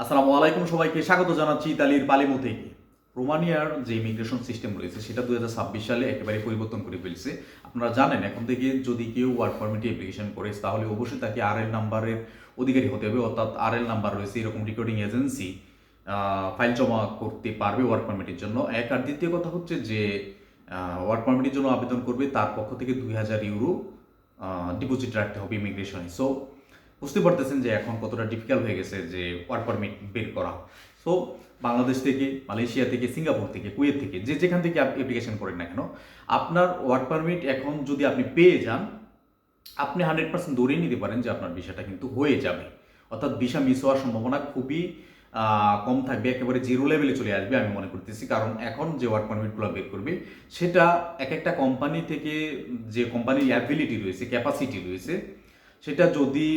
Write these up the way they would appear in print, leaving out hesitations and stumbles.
আসসালামু আলাইকুম, সবাইকে স্বাগত জানাচ্ছি ইতালির পালের্মো থেকে। রোমানিয়ার যে ইমিগ্রেশন সিস্টেম রয়েছে সেটা 2026 সালে একেবারে পরিবর্তন করে ফেলছে। আপনারা জানেন এখন থেকে যদি কেউ ওয়ার্ক পারমিটে অ্যাপ্লিকেশন করে তাহলে অবশ্যই তাকে আরএল নাম্বারের অধিকারী হতে হবে, অর্থাৎ আরএল নাম্বার রয়েছে এরকম রেকর্ডিং এজেন্সি ফাইল জমা করতে পারবে ওয়ার্ক পারমিটের জন্য। এক আর দ্বিতীয় কথা হচ্ছে যে ওয়ার্ক পারমিটের জন্য আবেদন করবে তার পক্ষ থেকে 2000 ইউরো ডিপোজিট রাখতে হবে ইমিগ্রেশনে। সো বুঝতে পারতেছেন যে এখন কতটা ডিফিকাল্ট হয়ে গেছে যে ওয়ার্ক পারমিট বের করা। সো বাংলাদেশ থেকে, মালয়েশিয়া থেকে, সিঙ্গাপুর থেকে, কুয়েত থেকে যেখান থেকে আপনি অ্যাপ্লিকেশন করেন না কেন, আপনার ওয়ার্ক পারমিট এখন যদি আপনি পেয়ে যান, আপনি 100% ধরেই নিতে পারেন যে আপনার ভিসাটা কিন্তু হয়ে যাবে। অর্থাৎ ভিসা মিস হওয়ার সম্ভাবনা খুবই কম থাকবে, একেবারে জিরো লেভেলে চলে আসবে আমি মনে করতেছি। কারণ এখন যে ওয়ার্ক পারমিটগুলো বের করবে সেটা এক একটা কোম্পানি থেকে, যে কোম্পানির অ্যাবিলিটি রয়েছে, ক্যাপাসিটি রয়েছে, সেটা যদি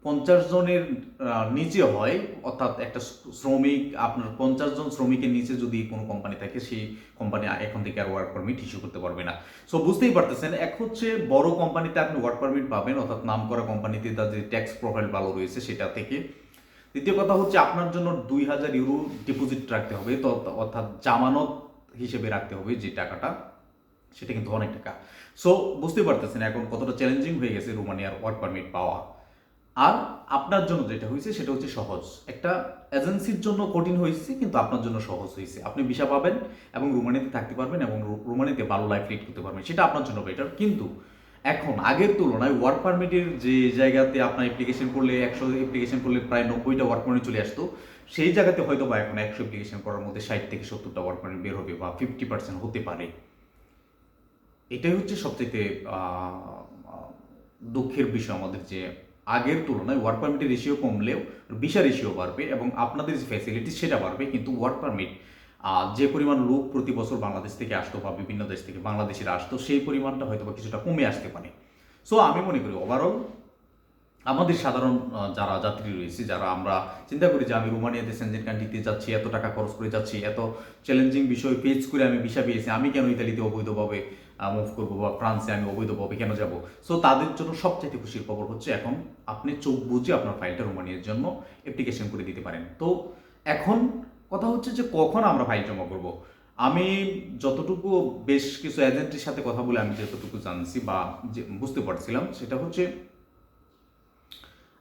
50 জনের নিচে হয়, অর্থাৎ একটা শ্রমিক, আপনার 50 জন শ্রমিকের নিচে যদি কোনো কোম্পানি থাকে, সেই কোম্পানি এখন থেকে আর ওয়ার্ক পারমিট ইস্যু করতে পারবে না। সো বুঝতেই পারতেছেন, এক হচ্ছে বড় কোম্পানিতে আপনি ওয়ার্ক পারমিট পাবেন, অর্থাৎ নাম করা কোম্পানিতে তাদের ট্যাক্স প্রোফাইল ভালো রয়েছে সেটা থেকে। দ্বিতীয় কথা হচ্ছে আপনার জন্য 2000 ইউরো ডিপোজিট রাখতে হবে, তো অর্থাৎ জামানত হিসেবে রাখতে হবে যে টাকাটা, সেটা কিন্তু অনেক টাকা। সো বুঝতেই পারতেছেন এখন কতটা চ্যালেঞ্জিং হয়ে গেছে রোমানিয়ার ওয়ার্ক পারমিট পাওয়া। আর আপনার জন্য যেটা হয়েছে সেটা হচ্ছে সহজ। একটা এজেন্সির জন্য কঠিন হয়েছে, কিন্তু আপনার জন্য সহজ হয়েছে। আপনি ভিসা পাবেন এবং রোমানিয়াতে থাকতে পারবেন এবং রোমানিয়াতে ভালো লাইফ লিড করতে পারবেন, সেটা আপনার জন্য বেটার। কিন্তু এখন আগের তুলনায় ওয়ার্ক পারমিটের যে জায়গাতে আপনার অ্যাপ্লিকেশন করলে 100 অ্যাপ্লিকেশন করলে প্রায় 90টা ওয়ার্ক পারমিট চলে আসতো, সেই জায়গাতে হয়তো বা এখন 100 অ্যাপ্লিকেশন করার মধ্যে 60 থেকে 70টা ওয়ার্ক পারমিট বের হবে, বা 50% হতে পারে। এটাই হচ্ছে সবচেয়ে দুঃখের বিষয় আমাদের, যে আগের তুলনায় ওয়ার্ক পারমিটের রেশিও কমলেও ভিসা রেশিও বাড়বে এবং আপনাদের যে ফ্যাসিলিটি সেটা বাড়বে, কিন্তু ওয়ার্ক পারমিট যে পরিমাণ লোক প্রতি বছর বাংলাদেশ থেকে আসতো বা বিভিন্ন দেশ থেকে বাংলাদেশিরা আসতো, সেই পরিমাণটা হয়তো বা কিছুটা কমে আসতে পারে। সো আমি মনে করি ওভারঅল আমাদের সাধারণ যারা যাত্রী রয়েছে, যারা আমরা চিন্তা করি যে আমি রোমানিয়াতে সেনজেন কান্ট্রিতে যাচ্ছি, এত টাকা খরচ করে যাচ্ছি, এত চ্যালেঞ্জিং বিষয় ফেস করে আমি ভিসা পেয়েছি, আমি কেন ইতালিতে অবৈধভাবে মুভ করবো, বা ফ্রান্সে আমি অবৈধভাবে কেন যাব। সো তাদের জন্য সবচাইতে খুশির খবর হচ্ছে এখন আপনি চোখ বুঝে আপনার ফাইলটা রোমানিয়ার জন্য অ্যাপ্লিকেশন করে দিতে পারেন। তো এখন কথা হচ্ছে যে কখন আমরা ফাইল জমা করব। আমি যতটুকু বেশ কিছু এজেন্টের সাথে কথা বলে আমি যতটুকু জানছি বা বুঝতে পারছিলাম, সেটা হচ্ছে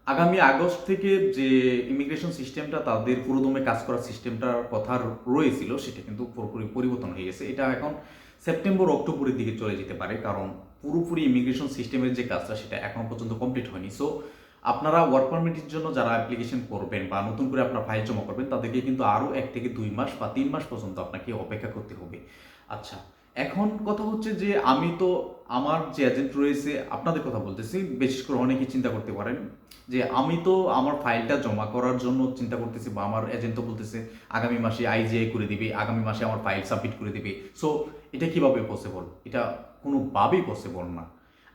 আগামী আগস্ট থেকে যে ইমিগ্রেশন সিস্টেমটা, তাদের পুরোদমে কাজ করার সিস্টেমটার কথা রয়েছিল, সেটা কিন্তু পুরোপুরি পরিবর্তন হয়ে গেছে। এটা এখন সেপ্টেম্বর অক্টোবরের দিকে চলে যেতে পারে, কারণ পুরোপুরি ইমিগ্রেশন সিস্টেমের যে কাজটা সেটা এখন পর্যন্ত কমপ্লিট হয়নি। সো আপনারা ওয়ার্ক পারমিটের জন্য যারা অ্যাপ্লিকেশন করবেন বা নতুন করে আপনার ফাইল জমা করবেন, তাদেরকে কিন্তু আরও 1 থেকে 2 মাস বা 3 মাস পর্যন্ত আপনাকে অপেক্ষা করতে হবে। আচ্ছা, এখন কথা হচ্ছে যে আমি তো, আমার যে এজেন্ট রয়েছে, আপনাদের কথা বলতেছি, বিশেষ করে অনেকেই চিন্তা করতে পারেন যে আমি তো আমার ফাইলটা জমা করার জন্য চিন্তা করতেছি, বা আমার এজেন্ট তো বলতেছে আগামী মাসে আইজিআই করে দিবে, আগামী মাসে আমার ফাইল সাবমিট করে দিবে। সো এটা কিভাবে পসিবল? এটা কোনোভাবেই পসিবল না।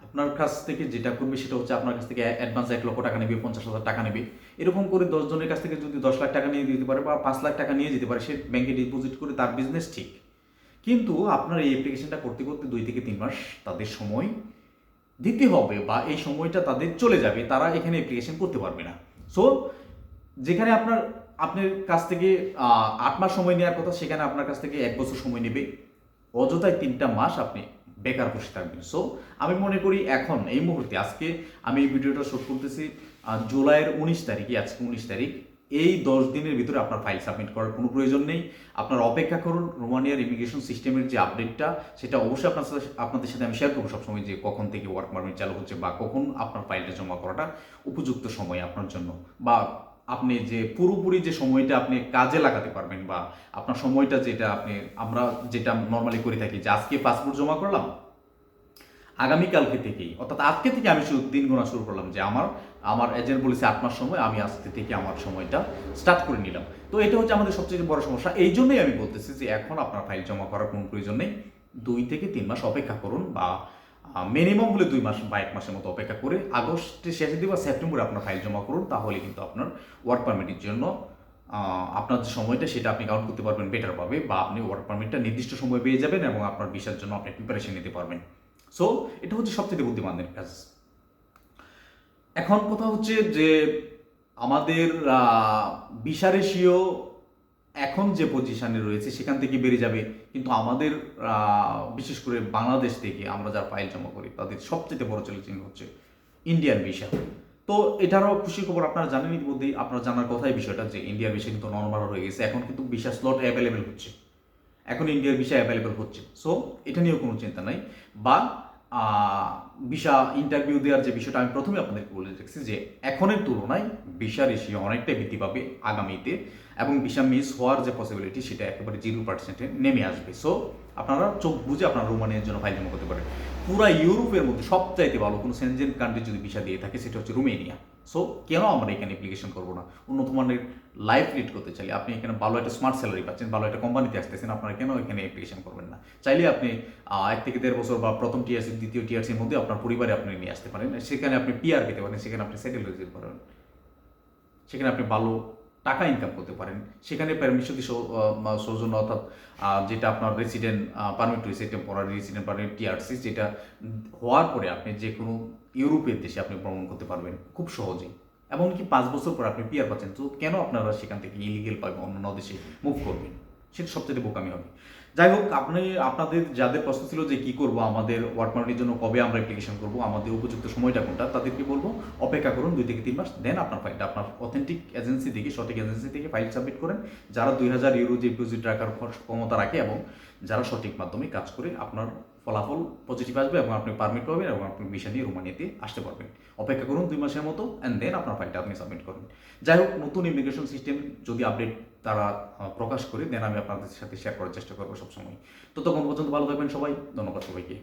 আপনার কাছ থেকে যেটা করবে সেটা হচ্ছে আপনার কাছ থেকে অ্যাডভান্স 1 লক্ষ টাকা নেবে, 50,000 টাকা নেবে। এরকম করে 10 জনের কাছ থেকে যদি 10 লাখ টাকা নিয়ে দিতে পারে বা 5 লাখ টাকা নিয়ে যেতে পারে, সে ব্যাংকে ডিপোজিট করে, তার বিজনেস ঠিক। কিন্তু আপনার এই অ্যাপ্লিকেশনটা করতে করতে 2 থেকে 3 মাস তাদের সময় দিতে হবে, বা এই সময়টা তাদের চলে যাবে, তারা এখানে অ্যাপ্লিকেশন করতে পারবে না। সো যেখানে আপনার কাছ থেকে 8 মাস সময় নেওয়ার কথা, সেখানে আপনার কাছ থেকে 1 বছর সময় নেবে, অযথায় 3টা মাস আপনি বেকার বসে থাকবেন। সো আমি মনে করি এখন এই মুহূর্তে, আজকে আমি এই ভিডিওটা শুট করতেছি জুলাইয়ের 19 তারিখে, আজকে 19 তারিখ, এই 10 দিনের ভিতরে আপনার ফাইল সাবমিট করার কোনো প্রয়োজন নেই। আপনার অপেক্ষা করুন রোমানিয়ার ইমিগ্রেশন সিস্টেমের যে আপডেটটা, সেটা অবশ্যই আপনাদের সাথে আমি শেয়ার করবো সবসময়, যে কখন থেকে ওয়ার্ক পারমিট চালু হচ্ছে বা কখন আপনার ফাইলটা জমা করাটা উপযুক্ত সময় আপনার জন্য, বা আপনি যে পুরোপুরি যে সময়টা আপনি কাজে লাগাতে পারবেন, বা আপনার সময়টা যেটা আমরা যেটা নর্মালি করে থাকি, যে আজকে পাসপোর্ট জমা করলাম, আগামীকালকে থেকেই, অর্থাৎ আজকে থেকে আমি দিন গোনা শুরু করলাম, যে আমার এজেন্ট বলেছে 8 মাস সময়, আমি আজকে থেকে আমার সময়টা স্টার্ট করে নিলাম। তো এটা হচ্ছে আমাদের সবচেয়ে বড় সমস্যা। এই জন্যই আমি বলতেছি যে এখন আপনার ফাইল জমা করার কোনো প্রয়োজন নেই। 2 থেকে 3 মাস অপেক্ষা করুন, বা মিনিমাম হলে 2 মাস বা 1 মাসের মতো অপেক্ষা করে আগস্টের শেষে দিকে বা সেপ্টেম্বরে আপনার ফাইল জমা করুন, তাহলে কিন্তু আপনার ওয়ার্ক পারমিটের জন্য আপনার যে সময়টা সেটা আপনি কাউন্ট করতে পারবেন বেটার পাবে, বা আপনি ওয়ার্ক পারমিটটা নির্দিষ্ট সময় পেয়ে যাবেন এবং আপনার ভিসার জন্য আপনি প্রিপারেশন নিতে পারবেন। সো এটা হচ্ছে সবচেয়ে বুদ্ধিমানের কাজ। এখন কথা হচ্ছে যে আমাদের ভিসা রেশিও এখন যে পজিশনে রয়েছে সেখান থেকে বেড়ে যাবে, কিন্তু আমাদের বিশেষ করে বাংলাদেশ থেকে আমরা যারা ফাইল জমা করি তাদের সবচেয়ে বড় চ্যালেঞ্জিং হচ্ছে ইন্ডিয়ান ভিসা। তো এটারও খুশি খবর আপনারা জানেন, ইতিমধ্যেই আপনারা জানার কথাই বিষয়টা যে ইন্ডিয়ার ভিসা কিন্তু নর্মাল হয়ে গেছে, এখন কিন্তু ভিসা স্লট অ্যাভেলেবেল হচ্ছে, এখন ইন্ডিয়ার ভিসা অ্যাভেলেবেল হচ্ছে। সো এটা নিয়েও কোনো চিন্তা নাই। বা ভিসা ইন্টারভিউ দেওয়ার যে বিষয়টা আমি প্রথমে আপনাদেরকে বলে রেখেছি যে এখনের তুলনায় ভিসা রেশিও অনেকটাই বৃদ্ধি পাবে আগামীতে, এবং ভিসা মিস হওয়ার যে পসিবিলিটি সেটা একেবারে 0%-এ নেমে আসবে। সো আপনারা চোখ বুঝে আপনারা রোমানিয়ার জন্য ফাইল জমা করতে পারেন। পুরা ইউরোপের মধ্যে সবচাইতে ভালো কোনো সেনজেন কান্ট্রি যদি ভিসা দিয়ে থাকে সেটা হচ্ছে রোমেনিয়া। সো কেন আমরা এখানে অ্যাপ্লিকেশন করবো না? উন্নত মানের লাইফ লিড করতে চাইলে, আপনি এখানে ভালো একটা স্মার্ট স্যালারি পাচ্ছেন, ভালো একটা কোম্পানিতে আসতেছেন, আপনারা কেন এখানে অ্যাপ্লিকেশন করবেন না? চাইলে আপনি 1 থেকে 1.5 বছর বা প্রথম টিআরসি দ্বিতীয় টিআরসির মধ্যে আপনার পরিবারে আপনি নিয়ে আসতে পারেন, সেখানে আপনি পিআর পেতে পারেন, সেখানে আপনি সেটেল হয়ে যেতে পারেন, সেখানে আপনি ভালো টাকা ইনকাম করতে পারেন, সেখানে পারমিশন সৌজন্য অর্থাৎ যেটা আপনার রেসিডেন্ট পারমিট রয়েছে, টেম্পোরারি রেসিডেন্ট পারমিট টিআরসি, যেটা হওয়ার পরে আপনি যে কোনো ইউরোপের দেশে আপনি ভ্রমণ করতে পারবেন খুব সহজেই। এমনকি 5 বছর পর আপনি পিআর পাচ্ছেন, তো কেন আপনারা সেখান থেকে ইলিগেল পাবেন অন্য দেশে মুভ করবেন? সেটা সবচেয়ে বোকামি হবে। যাই হোক, আপনাদের যাদের প্রশ্ন ছিল যে কি করব, আমাদের ওয়ার্ক পারমিটের জন্য কবে আমরা অ্যাপ্লিকেশন করব, আমাদের উপযুক্ত সময়টা কোনটা, তাদেরকে বলবো অপেক্ষা করুন 2 থেকে 3 মাস, দেন আপনার ফাইলটা আপনার অথেন্টিক এজেন্সি থেকে, সঠিক এজেন্সি থেকে ফাইল সাবমিট করেন। যারা 2000 ইউরো ডিপোজিট রাখার ক্ষমতা রাখে এবং যারা সঠিক মাধ্যমে কাজ করে, আপনার ফলাফল পজিটিভ আসবে এবং আপনি পারমিট পাবেন এবং আপনি ভিসা নিয়ে রোমানিয়াতে আসতে পারবেন। অপেক্ষা করুন 2 মাসের মতো, অ্যান্ড দেন আপনার ফাইলটা আপনি সাবমিট করুন। যাই হোক, নতুন ইমিগ্রেশন সিস্টেম যদি আপডেট তারা প্রকাশ করে, দেন আমি আপনাদের সাথে শেয়ার করার চেষ্টা করবো সবসময়। ততক্ষণ পর্যন্ত ভালো থাকবেন সবাই, ধন্যবাদ সবাইকে।